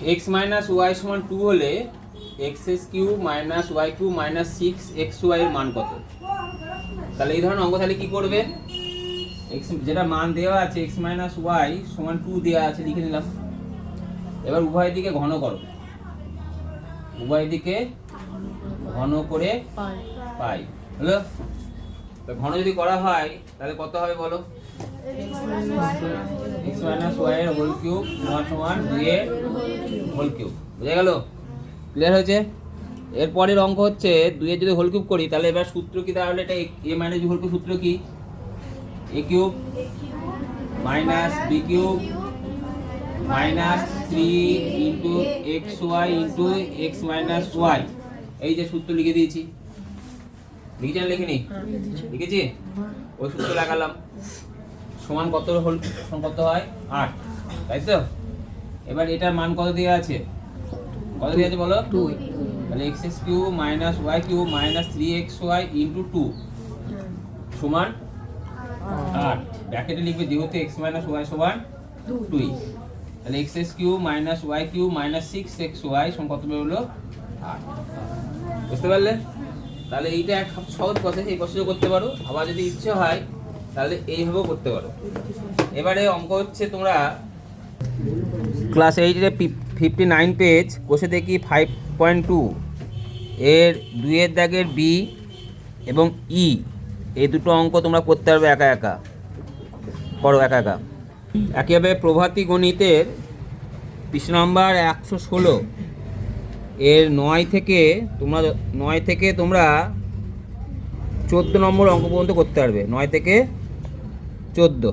X minus Y সমান 2 হলে X এস cube minus Y cube minus 6xy এর মান কত? তাহলে এই ধরনের অঙ্ক তাহলে কি করবে? এক্স যেটা মান দেওয়া আছে এক্স মাইনাস ওয়াই সমান 2 দেওয়া আছে, লিখে নিলাম। এবার উভয় দিকে ঘন করো, উভয় দিকে ঘন করে পাই হলো। তো ঘন যদি করা হয় তাহলে কত হবে বলো? এক্স মাইনাস ওয়াই এর হোল কিউব সমান 2 এর হোল কিউব। বুঝা গেল? ক্লিয়ার হয়েছে? এরপরের অঙ্ক হচ্ছে 2 এর যদি হোল কিউব করি তাহলে এবার সূত্র কি? তাহলে এটা A minus B whole cube সূত্র কি? A cube minus B cube minus 3 into X Y into X minus Y. এই যে সূত্র লিখে দিয়েছি, লিখেছি না লিখিনি? লিখেছি। ওই সূত্র লাগালাম, সমান কত হোল সমান কত হয়? 8, তাই তো? এবার এটার মান কত দেওয়া আছে? কত দেওয়া আছে বলো? 2। তাহলে X X cube minus Y cube minus 3xy into 2 সমান 8। ব্র্যাকেটে লিখবে যেহেতু এক্স মাইনাস ওয়াই সমান 2। তাহলে X X cube minus Y cube minus 6xy সমান কত বেরোলো? 8। বুঝতে পারলে? তাহলে এইটা এক সহজ প্রসেস, এই প্রসেসও করতে পারো, আবার যদি ইচ্ছে হয় তাহলে এইভাবেও করতে পারো। এবারে অঙ্ক হচ্ছে তোমরা ক্লাস 8-এর 59 পেজ কোষে দেখি 5.2 এর 2 এর দাগের বি এবং ই এই দুটো অঙ্ক তোমরা করতে পারবে একা একা। করো একা একা। একইভাবে প্রভাতী গণিতের পৃষ্ঠা নম্বর 116 এর 9 থেকে তোমরা 14 নম্বর অঙ্ক পর্যন্ত করতে পারবে। 9 থেকে 14।